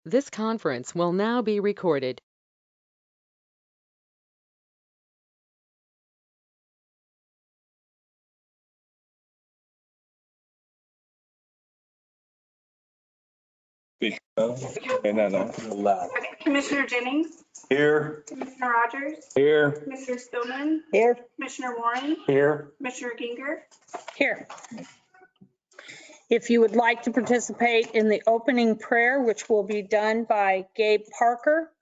This conference will now be recorded. Commissioner Jennings, Here. Commissioner Rogers, Here. Commissioner Stillman, Here. Commissioner Warren, Here. Commissioner Ginger. Here. If you would like to participate in the opening prayer, which will be done by Gabe Parker,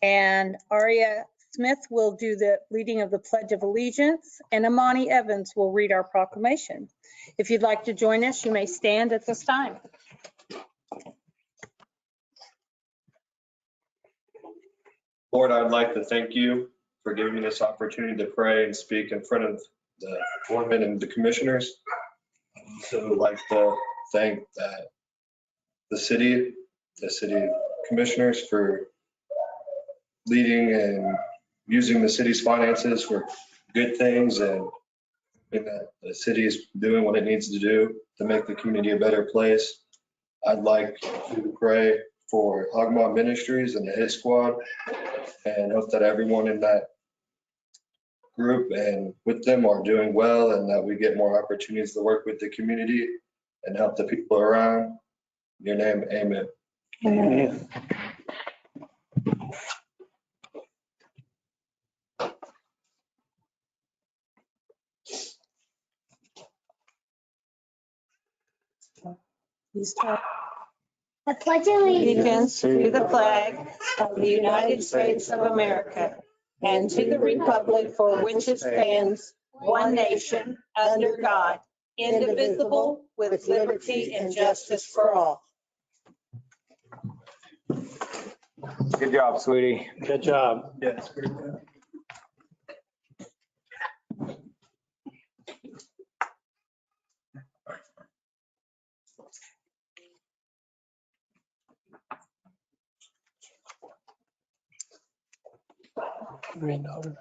and Aria Smith will do the leading of the Pledge of Allegiance, and Amani Evans will read our proclamation. If you'd like to join us, you may stand at this time. Lord, I'd like to thank you for giving me this opportunity to pray and speak in front of the boardmen and the commissioners. I'd also like to thank the city commissioners for leading and using the city's finances for good things, and that the city is doing what it needs to do to make the community a better place. I'd like to pray for Hogmaw Ministries and the Hit Squad, and hope that everyone in that group and with them are doing well, and that we get more opportunities to work with the community and help the people around. In your name, amen. Amen. Please talk. I pledge Allegiance to the flag of the United States of America and to the republic for which it stands, one nation, under God, indivisible, with liberty and justice for all. Good job, sweetie. Good job. Yes. Granddaughter.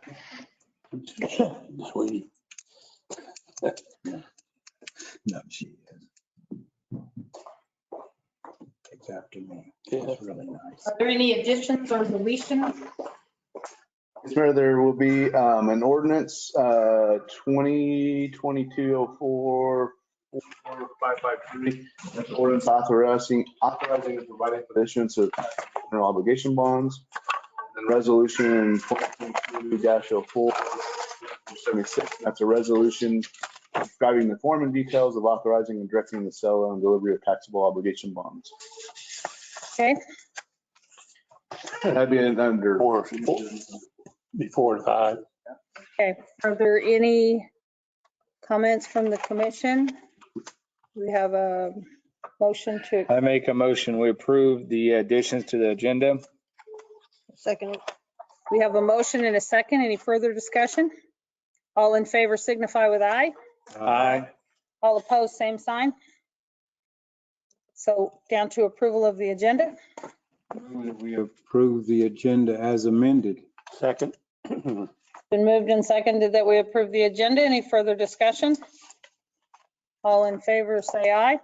Sweetie. No, she is. Takes after me. Yeah. It's really nice. Are there any additions or deletions? Yes, Mayor, there will be an ordinance 2022-04-553. That's an ordinance authorizing and providing for the issuance of general obligation bonds. And resolution 2022-04-76. That's a resolution describing the form and details of authorizing and directing the sale and delivery of taxable obligation bonds. Okay, That'd be under. Before 5. okay. Are there any comments from the commission? We have a motion to I make a motion, we approve the additions to the agenda. second. We have a motion and a second. Any further discussion? All in favor signify with aye. Aye. All opposed, same sign. So down to approval of the agenda. Move that we approve the agenda as amended. Second. Been moved and seconded that we approve the agenda. Any further discussion? All in favor, say aye.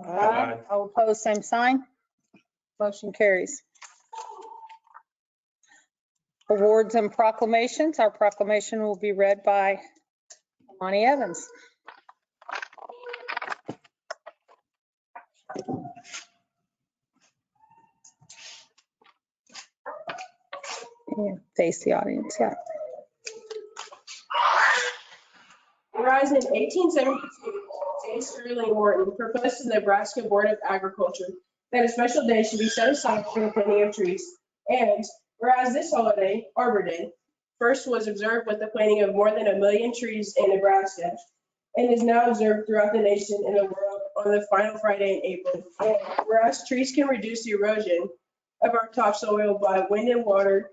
Aye. All opposed, same sign. Motion carries. Awards and proclamations. Our proclamation will be read by Lonnie Evans. Yeah, face the audience, yeah. Whereas in 1872, James Sterling Morton proposed to the Nebraska Board of Agriculture that a special day should be set aside for the planting of trees. And whereas this holiday, Arbor Day, first was observed with the planting of more than 1 million trees in Nebraska, and is now observed throughout the nation and the world on the final Friday in April. And whereas trees can reduce the erosion of our topsoil by wind and water,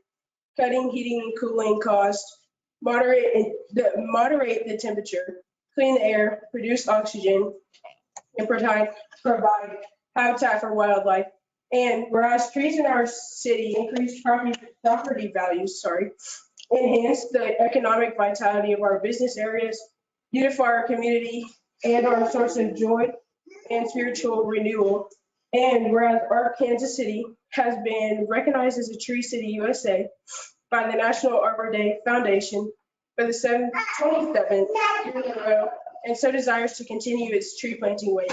cutting heating and cooling costs, moderate the temperature, clean the air, produce oxygen, and provide habitat for wildlife. And whereas trees in our city increase property values, enhance the economic vitality of our business areas, beautify our community, and are a source of joy and spiritual renewal. And whereas our Kansas City has been recognized as a Tree City USA by the National Arbor Day Foundation for the 27th year in a row, and so desires to continue its tree planting ways.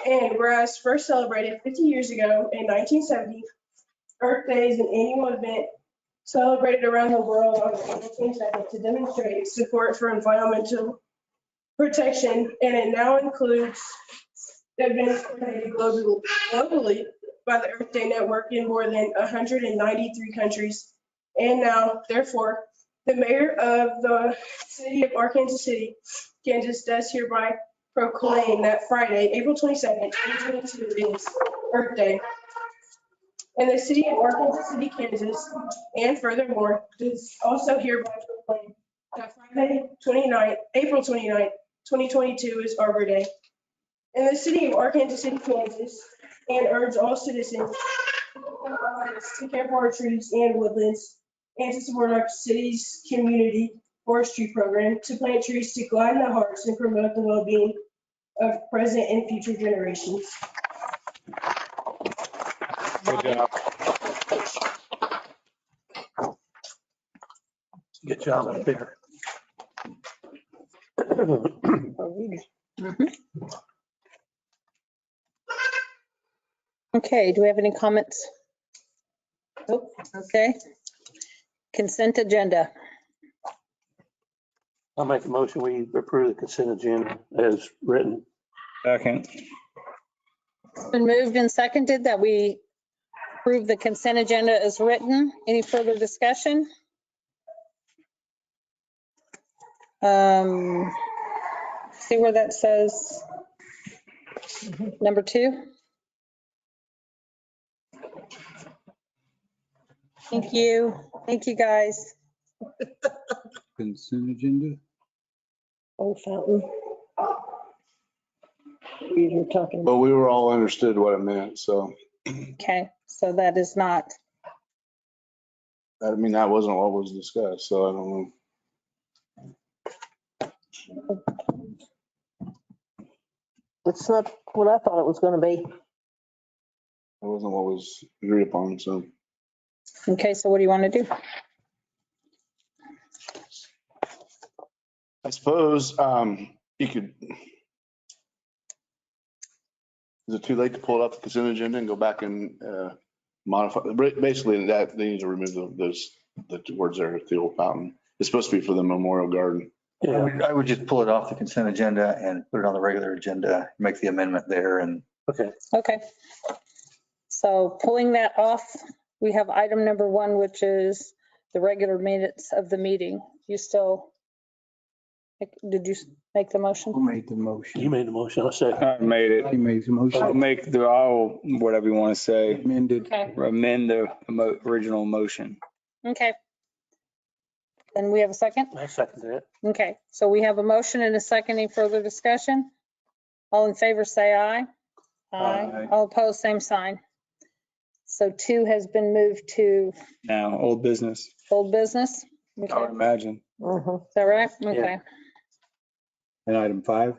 And whereas first celebrated 50 years ago in 1970, Earth Day is an annual event celebrated around the world on April 22nd to demonstrate support for environmental protection, and it now includes events coordinated globally by the Earth Day Network in more than 193 countries. And now, therefore, the mayor of the city of Arkansas City, Kansas, does hereby proclaim that Friday, April 22nd, 2022 is Earth Day. And the city of Arkansas City, Kansas, and furthermore, does also hereby proclaim that Friday, April 29th, 2022 is Arbor Day. In the city of Arkansas City, Kansas, and urge all citizens to care for our trees and woodlands and to support our city's community forestry program to plant trees to gladden the hearts and promote the well-being of present and future generations. Good job. Good job up there. Okay, do we have any comments? Nope. Okay. Consent agenda. I'll make a motion, we approve the consent agenda as written. Second. Been moved and seconded that we approve the consent agenda as written. Any further discussion? See where that says number 2? Thank you. Thank you, guys. Consent agenda? Old Fountain. We were talking about. But we were all understood what it meant, so, Okay, so that is not, I mean, that wasn't what was discussed, so I don't know. It's not what I thought it was gonna be. That wasn't what was agreed upon, so. okay, so what do you want to do? I suppose you could. Is it too late to pull it off the consent agenda and go back and modify? Basically, that they need to remove the words there at the old fountain. It's supposed to be for the memorial garden. I would just pull it off the consent agenda and put it on the regular agenda, make the amendment there and. Okay. Okay. So pulling that off, we have item number 1, which is the regular minutes of the meeting. You still, did you make the motion? Who made the motion? You made the motion, I'll say. I made it. He made the motion. I'll make the, I'll, whatever you want to say, Amended. Okay. amend the original motion. Okay. Then we have a second? I second that. Okay, so we have a motion and a second. Any further discussion? All in favor, say aye. Aye. All opposed, same sign. So 2 has been moved to Now, old business, old business. I would Okay, imagine. Mhm. is that right? Okay. And item 5?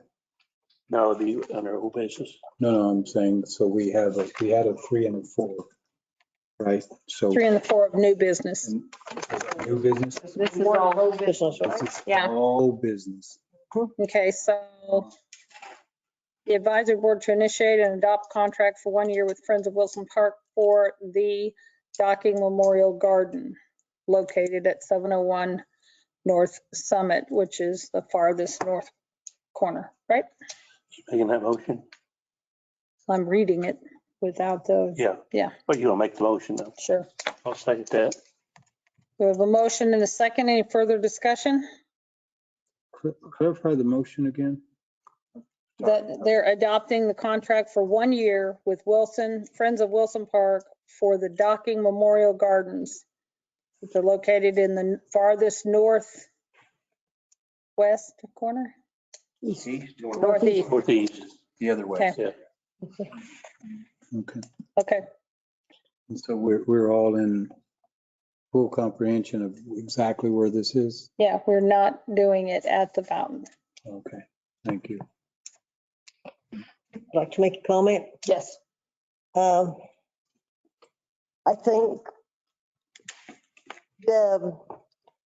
No, the under old business. No, I'm saying, so we had a 3 and a 4, right? So 3 and the 4 of new business. new business? This is all old business, right? This is Yeah. all business. Okay, so the advisory board to initiate and adopt contract for 1 year with Friends of Wilson Park for the Docking Memorial Garden located at 701 North Summit, which is the farthest north corner, right? Making that motion? I'm reading it without the, Yeah. Yeah. But you don't make the motion though. sure. I'll second that. We have a motion and a second. Any further discussion? Clarify the motion again? That they're adopting the contract for 1 year with Friends of Wilson Park for the Docking Memorial Gardens, which are located in the farthest northwest corner, northeast. Northeast. The other way. Okay. Okay. Okay, And so we're all in full comprehension of exactly where this is? yeah, we're not doing it at the fountain. Okay, thank you. Like to make a comment? Yes. I think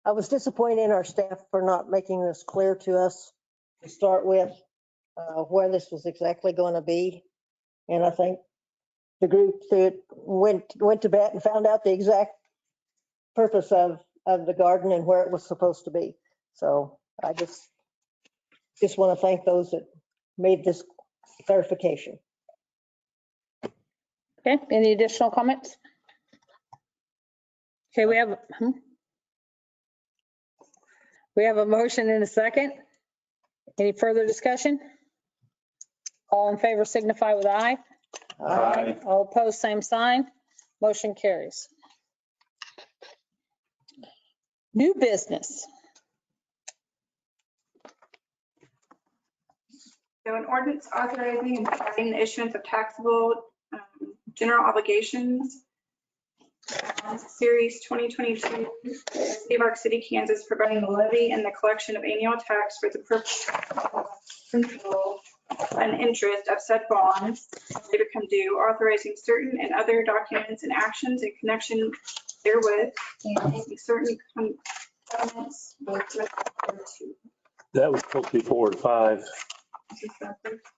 I was disappointed in our staff for not making this clear to us to start with, where this was exactly going to be. And I think the group that went to bat and found out the exact purpose of the garden and where it was supposed to be. So I just want to thank those that made this clarification. Okay, any additional comments? Okay, we have a motion and a second. Any further discussion? All in favor signify with aye. Aye. All opposed, same sign. Motion carries. New business. So an ordinance authorizing and providing the issuance of taxable general obligations. Series 2022, City of City, Kansas, providing the levy and the collection of annual tax for the purpose of principal and interest of said bonds as they become due, authorizing certain and other documents and actions in connection therewith, and making certain comments with respect to. That was supposed to be 4 and 5.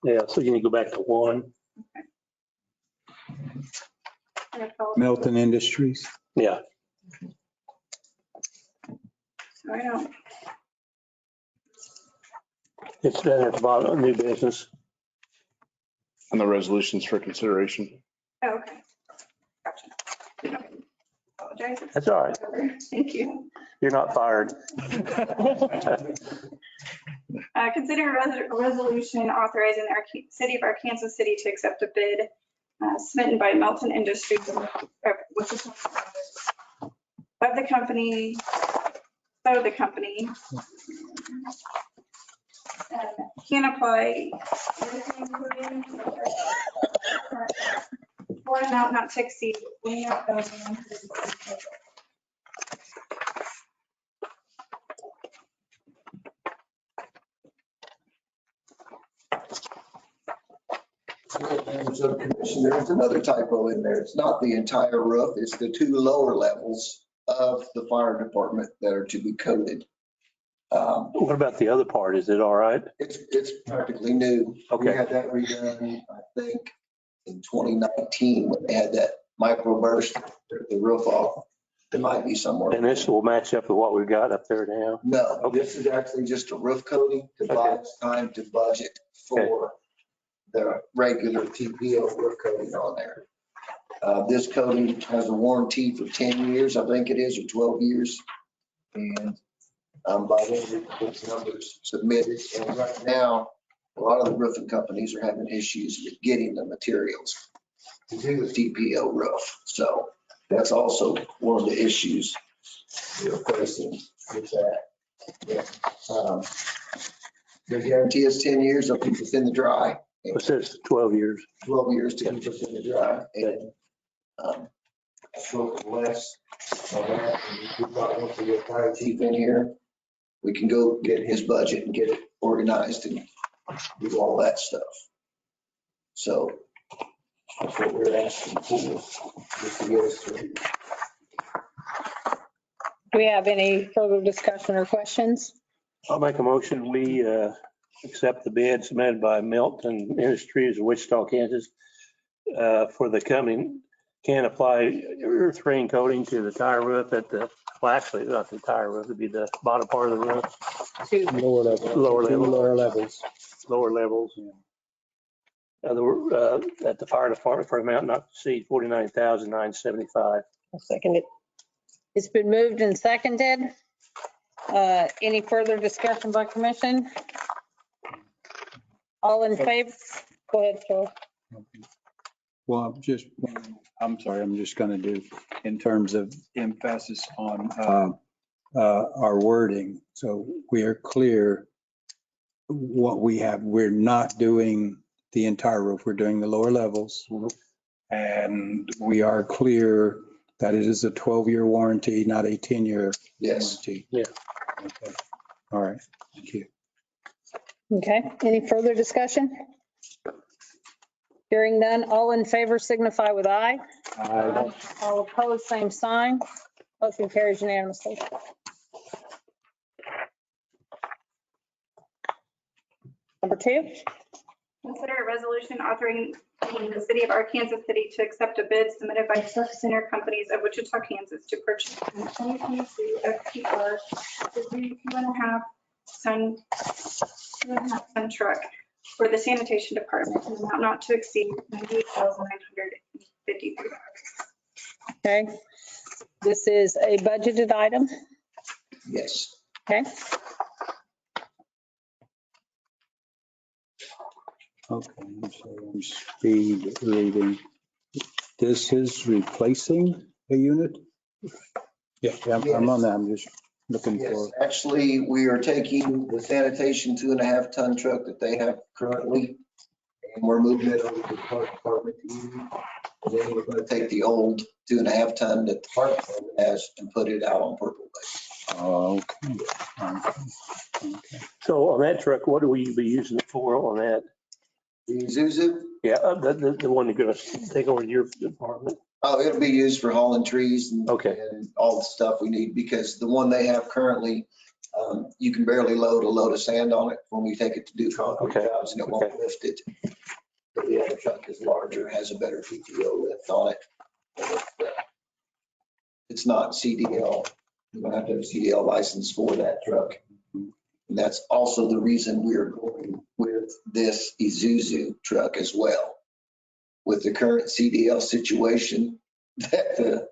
Yeah, so you need to go back to 1. Milton Industries. Yeah. So I don't. It's down at the bottom, of new business. And the resolutions for consideration. Oh, okay. Gotcha. Apologize. That's all right. Thank you. You're not fired. Consider a resolution authorizing the City of Arkansas City to accept a bid submitted by Melton Industries, which is of the company, can apply for an amount not to exceed $29,100. Members of the commission, there's another typo in there. It's not the entire roof, it's the 2 lower levels of the fire department that are to be coated. What about the other part? Is it all right? It's practically new. Okay. We had that redone, I think, in 2019 when they had that microburst, the roof off. It might be somewhere. And this will match up with what we've got up there now? No, Okay. this is actually just a roof coating to buy us time to budget for the regular TPO roof coating on there. This coating has a warranty for 10 years, I think it is, or 12 years. And by then we can get numbers submitted. And right now, a lot of the roofing companies are having issues with getting the materials to do the TPO roof. So that's also one of the issues we're facing with that. Yeah. The guarantee is 10 years, they'll keep us in the dry. It says 12 years. 12 years to keep us in the dry. And I spoke with Les on that. And we thought once we get fire chief in here, we can go get his budget and get it organized and do all that stuff. So that's what we're asking for, just to get us through. Do we have any further discussion or questions? I'll make a motion. We accept the bid submitted by Milton Industries of Wichita, Kansas for the coming can apply earth rain coating to the tire roof at the, well, actually, not the tire roof, it'd be the bottom part of the roof. Lower levels. Lower Two level. lower levels. Lower levels. At the fire department for an amount not to exceed $49,975. I'll second it. It's been moved and seconded. Any further discussion by commission? All in favor? Go ahead, Joe. Well, I'm sorry, I'm just going to do in terms of emphasis on our wording. So we are clear what we have. We're not doing the entire roof. We're doing the lower levels. And we are clear that it is a 12-year warranty, not a 10-year warranty. Yeah. Okay. All right. Thank you. Okay, any further discussion? Hearing none, all in favor signify with aye. Aye. All opposed, same sign. Motion carries unanimously. Number 2, Consider a resolution authorizing the city of Arkansas City to accept a bid submitted by Truck Center Companies of Wichita, Kansas to purchase a 2022 FTR 2.5-ton for the sanitation department, in an amount not to exceed $98,953. okay. This is a budgeted item, Yes. okay? Okay, I'm sorry, I'm speed reading. This is replacing a unit? Yeah, I'm on that. I'm just looking Yes, for, actually, we are taking the sanitation 2.5-ton truck that they have currently, and we're moving it over to the park department to use. And then we're gonna take the old 2.5-ton that the park department has and put it out on Purple Lake. okay. Okay. So on that truck, what do we be using it for on that? The Isuzu, Yeah, the one that's going to take over your department. oh, it'll be used for hauling trees and Okay. and all the stuff we need, because the one they have currently, you can barely load a load of sand on it when we take it to do concrete Okay. jobs, and it won't lift it. But the other truck is larger, has a better PTO lift on it. It's not CDL. You don't have to have a CDL license for that truck. And that's also the reason we're going with this Isuzu truck as well. With the current CDL situation that the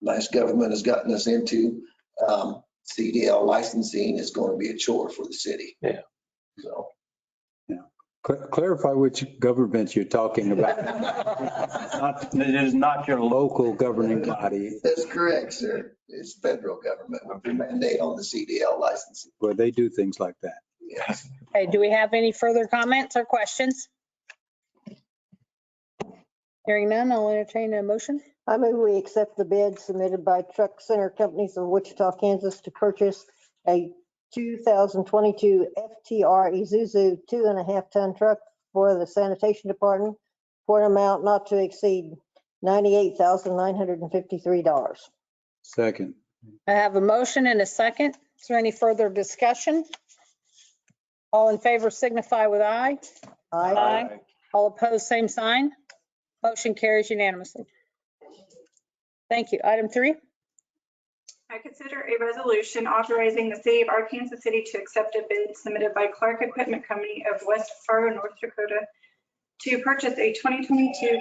nice government has gotten us into, CDL licensing is going to be a chore for the city. Yeah. So. Clarify which government you're talking about. It is not your local governing body That's correct, sir. It's federal government with the mandate on the CDL licensing. where they do things like that. Yes. Okay, do we have any further comments or questions? Hearing none, I'll entertain a motion. I move we accept the bid submitted by Truck Center Companies of Wichita, Kansas to purchase a 2022 FTR Isuzu 2.5-ton truck for the sanitation department for an amount not to exceed $98,953. Second. I have a motion and a second. Is there any further discussion? All in favor signify with aye. Aye. All opposed, same sign. Motion carries unanimously. Thank you. Item 3. I consider a resolution authorizing the city of Arkansas City to accept a bid submitted by Clark Equipment Company of West Fargo, North Dakota to purchase a 2022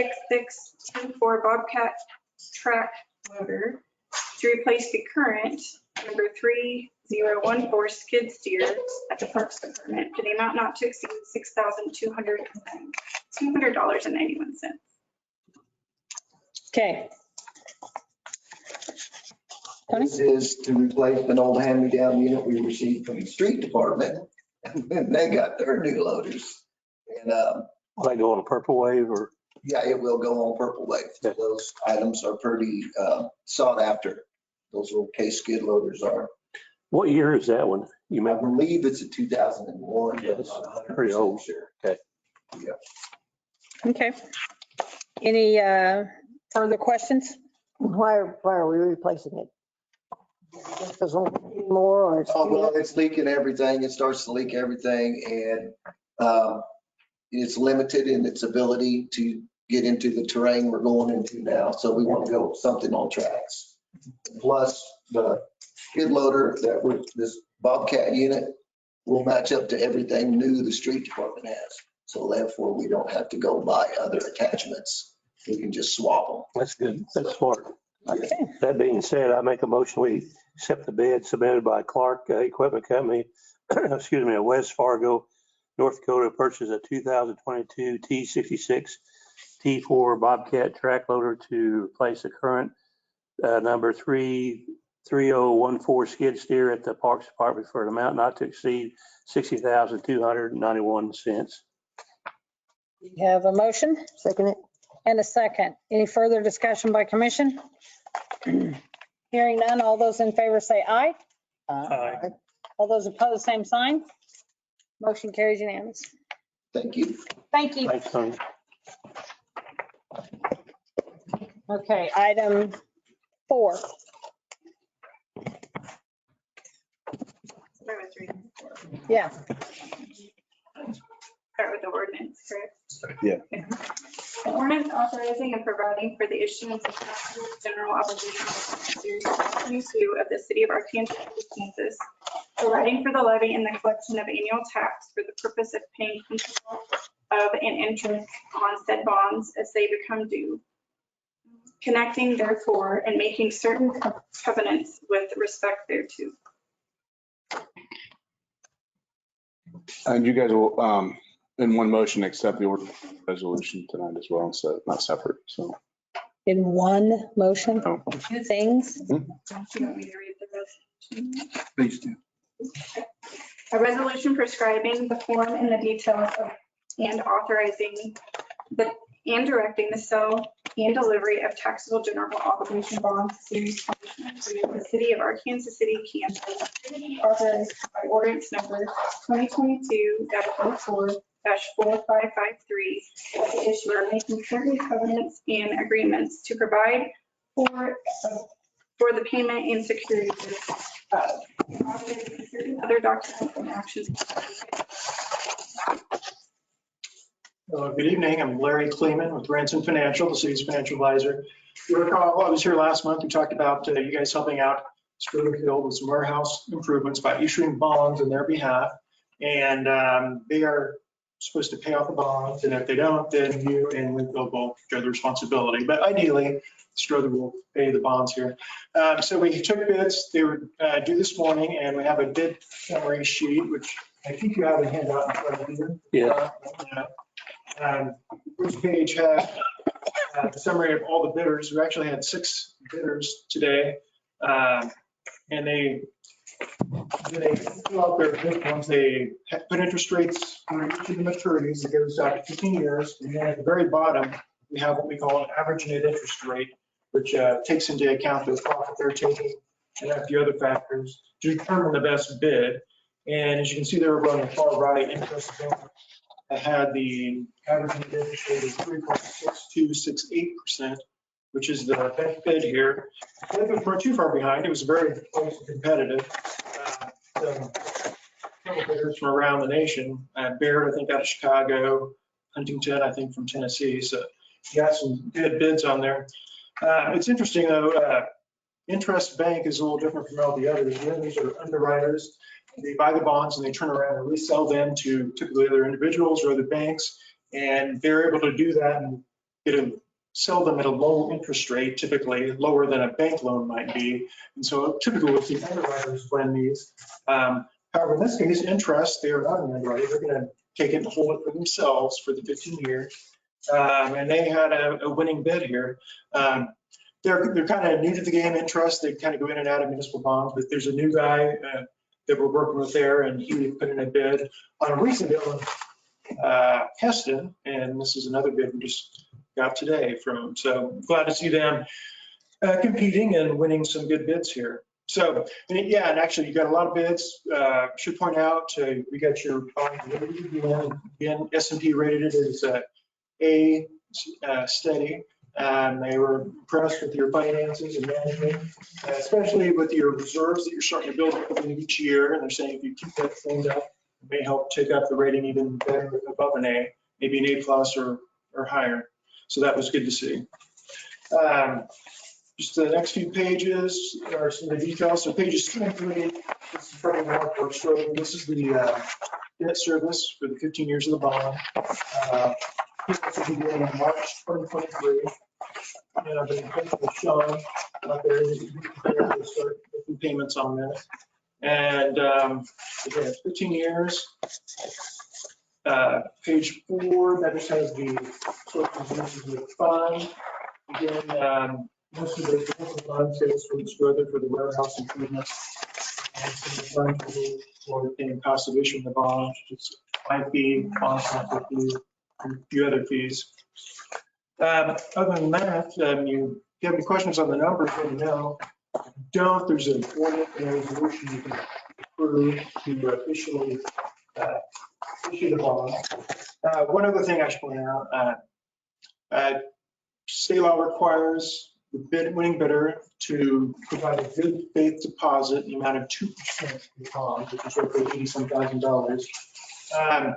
T6624 Bobcat track loader to replace the current number 3014 skid steer at the Parks Department for the amount not to exceed $6,200.91. Okay. Tony? This is to replace an old hand-me-down unit we received from the street department. And they got their new loaders. And, Will I go on a purple wave or? yeah, it will go on Purple Wave. Okay. Those items are pretty sought after. Those little case skid loaders are. What year is that one? You I remember? believe it's a 2001. but I'm Yes, not 100% pretty old. Sure. Okay. Yeah. Okay. Any further questions? Why are we replacing it? Because more or? Oh, well, it's leaking everything. It starts to leak everything, and it's limited in its ability to get into the terrain we're going into now. So we want to go with something on tracks. Plus the skid loader that this Bobcat unit will match up to everything new the street department has. So therefore we don't have to go buy other attachments. We can just swap them. That's good. That's smart. Okay. That being said, I make a motion, we accept the bid submitted by Clark Equipment Company, excuse me, of West Fargo, North Dakota, to purchase a 2022 T66 T4 Bobcat track loader to replace the current number 3014 skid steer at the Parks Department for an amount not to exceed $60,291. We have a motion Second it. and a second. Any further discussion by commission? Hearing none, all those in favor say aye. Aye. All those opposed, same sign. Motion carries unanimous. Thank you. Thank you. Thanks, Tony. Okay, item 4. Start with reading. Yeah, Start with the ordinance, correct? Yeah. An ordinance authorizing and providing for the issuance of taxable general obligations series 22 of the city of Arkansas, Kansas, providing for the levy and the collection of annual tax for the purpose of paying principal of and interest on said bonds as they become due, connecting therefore and making certain covenants with respect thereto. And you guys will, in one motion, accept the order resolution tonight as well, instead, not separate, so. in one motion, No. 2 things. Don't you want me to read the resolution? Please do. A resolution prescribing the form and the details of and authorizing and directing the sale and delivery of taxable general obligation bonds series 2023 of the city of Arkansas City, Kansas, authorized by ordinance number 2022-04-4553, the issuer making certain covenants and agreements to provide for the payment and security of certain other documents and actions. Good evening. I'm Larry Kleeman with Ransom Financial, the city's financial advisor. You recall, I was here last month. We talked about you guys helping out Springfield with some warehouse improvements by issuing bonds on their behalf. And they are supposed to pay off the bonds. And if they don't, then you and Winfield will share the responsibility. But ideally, Strother will pay the bonds here. So we took bids. They were due this morning, and we have a bid summary sheet, which I think you have a handout in front of you. Yeah. First page has the summary of all the bidders. We actually had 6 bidders today. And they fill out their bid forms. They put interest rates for each of the maturities. It goes out to 15 years. And then at the very bottom, we have what we call an average net interest rate, which takes into account the profit they're taking and a few other factors to determine the best bid. And as you can see there over on the far right, interest I had the average net interest rate of 3.6268%, which is the best bid here. I think it was too far behind. It was very close and competitive. Several bidders from around the nation. Baird, I think, out of Chicago. Huntington, I think, from Tennessee. So you got some good bids on there. It's interesting, though. Interest Bank is a little different from all the others. The others are underwriters. They buy the bonds and they turn around and resell them to typically other individuals or other banks. And they're able to do that and sell them at a low interest rate, typically lower than a bank loan might be. And so typically we'll see underwriters blend these. However, in this case, interest, they are not an underwriter. They're going to take it and hold it for themselves for the 15 years. And they had a winning bid here. They're kind of new to the game, interest. They kind of go in and out of municipal bonds, but there's a new guy that we're working with there, and he put in a bid on a recent bill in Heston, and this is another bid we just got today from them. So glad to see them competing and winning some good bids here. So, and actually you got a lot of bids. Should point out, we got your bond rated again. S&P rated it as A steady. They were impressed with your finances and management, especially with your reserves that you're starting to build up each year. And they're saying if you keep that thing up, it may help take up the rating even better above an A, maybe an A+ or higher. So that was good to see. Just the next few pages are some of the details. So pages 2 and 3, this is probably more for Strother. This is the debt service for the 15 years of the bond. This will be in March 2023. And I've been with Sean out there to start making payments on this. And again, it's 15 years. Page 4, that just has the sources and uses of the fund. Again, most of the fund sales from Strother for the warehouse improvements. And some of the funds for the cost of issuing the bonds, which might be constantly fee and a few other fees. Other than that, you have any questions on the numbers, let me know. Don't, there's an ordinance and resolution you can approve to officially issue the bond. One other thing I should point out, State law requires the winning bidder to provide a good faith deposit in the amount of 2% of the bond, which is roughly $87,000.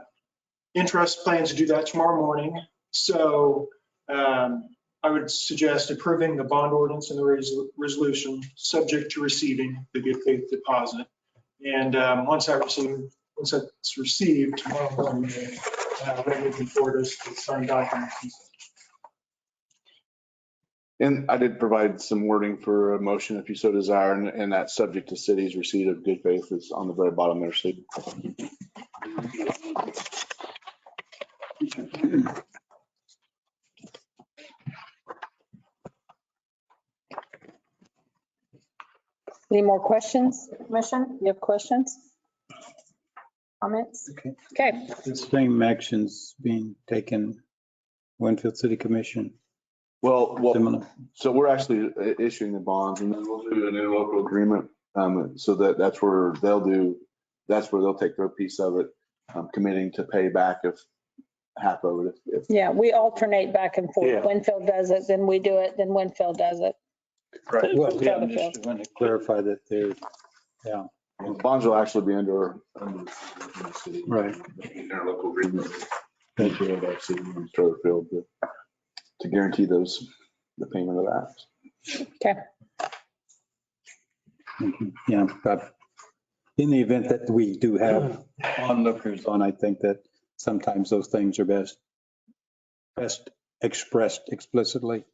Interest plans to do that tomorrow morning. So I would suggest approving the bond ordinance and the resolution subject to receiving the good faith deposit. And once that's received tomorrow morning, ready to forward us the signed documents. And I did provide some wording for a motion if you so desire, and that subject to city's receipt of good faith is on the very bottom there, Steve. Any more questions, Commission? You have questions? Comments? Okay. The same actions being taken, Winfield City Commission. Well, Similar. so we're actually issuing the bonds, and then we'll do an interlocal agreement. So that's where they'll take their piece of it, committing to pay back if half of it. If Yeah, we alternate back and forth. Yeah. Winfield does it, then we do it, then Winfield does it. Right. Well, yeah, I just want to clarify that they're, yeah. Bonds will actually be under the city. Right. Interlocal agreement. By city and Strathfield to guarantee the payment of that. Okay. Yeah, but in the event that we do have onlookers on, I think that sometimes those things are best expressed explicitly.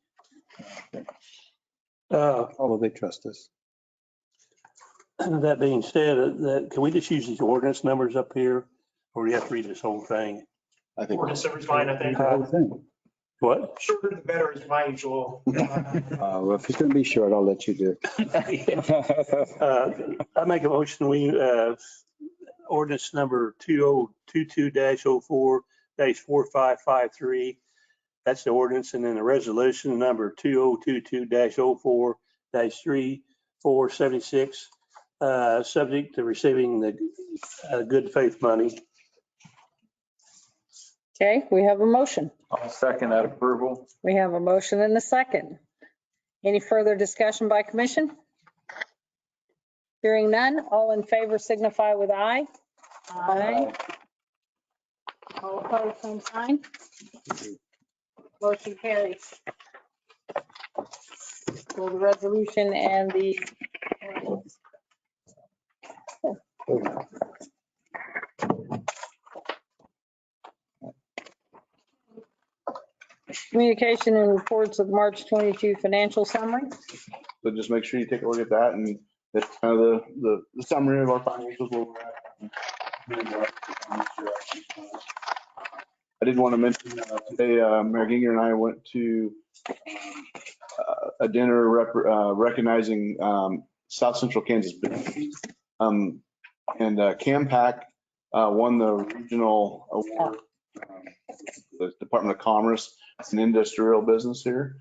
Although they trust us. That being said, can we just use these ordinance numbers up here, or do you have to read this whole thing? I think. Ordinance number's fine, I think. The whole thing. What? Shorter the better is my usual. Well, if it's going to be short, I'll let you do it. I make a motion, we, ordinance number 2022-04-4553. That's the ordinance, and then the resolution number 2022-04-3476, subject to receiving the good faith money. Okay, we have a motion. I'll second that approval. We have a motion and a second. Any further discussion by commission? Hearing none, all in favor signify with aye. Aye. All opposed, same sign. Motion carries. So the resolution and the communication and reports of March 22 financial summary. So just make sure you take a look at that, and that's kind of the summary of our financials. Where we're at. I did want to mention today, Mayor Ginger and I went to a dinner recognizing South Central Kansas businesses. And CAMPAC won the regional award, the Department of Commerce. It's an industrial business here.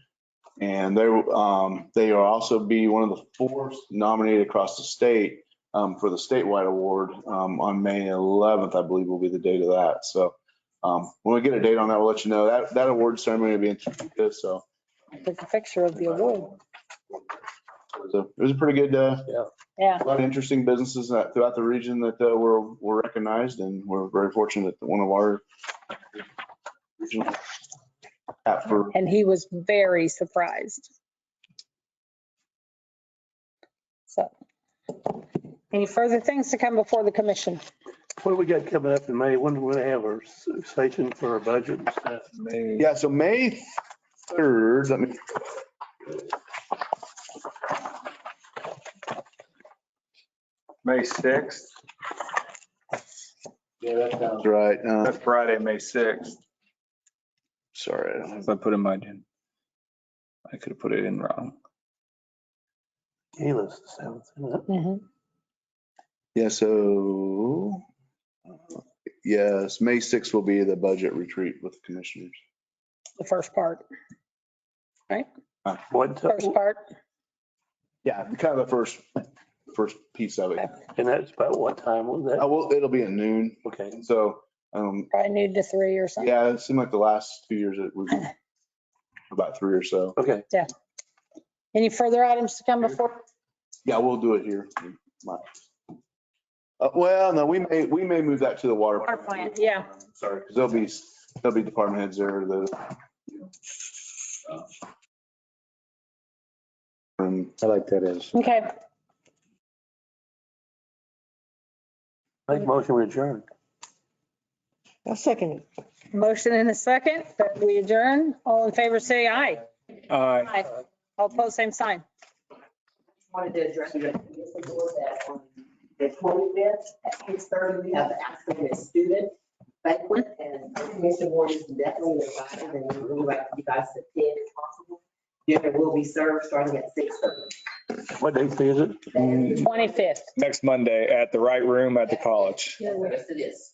And they will also be one of the 4 nominated across the state for the statewide award on May 11th, I believe will be the date of that. So when we get a date on that, we'll let you know. That award ceremony will be in Topeka. So I took a picture of the award. it was a pretty good, Yeah. a lot of interesting businesses throughout the region that were recognized, and we're very fortunate that one of our regional And he was very surprised. So, any further things to come before the commission? What do we got coming up in May? When do we have our session for our budget and stuff? Yeah, so May 3rd, let me. May 6th. Yeah, that sounds right. That's Friday, May 6th. Sorry, I don't have. If I put in my agenda, I could have put it in wrong. Kayla's the 7th, isn't it? Mhm. Yeah, so, yes, May 6th will be the budget retreat with the commissioners. The first part, right? What? First part. Yeah, kind of the first piece of it. And that's about what time was that? It'll be at noon. Okay. So, Probably noon to 3 or something. yeah, it seemed like the last 2 years it was about 3 or so. Okay. Any further items to come before? Yeah, we'll do it here. Well, no, we may move that to the water. Water plant, yeah. Sorry, because there'll be department heads there I like that as. Okay. Make motion we adjourn. I'll second it. Motion in a second, that we adjourn. All in favor, say aye. Aye. All opposed, same sign. Wanted to address you that on the 25th at 6:30, we have the African student banquet, and the commission board is definitely invited, and we would like you guys to attend if possible. Dinner will be served starting at 6:30. What date is it? 25th. Next Monday at the right room at the college. Yes, it is.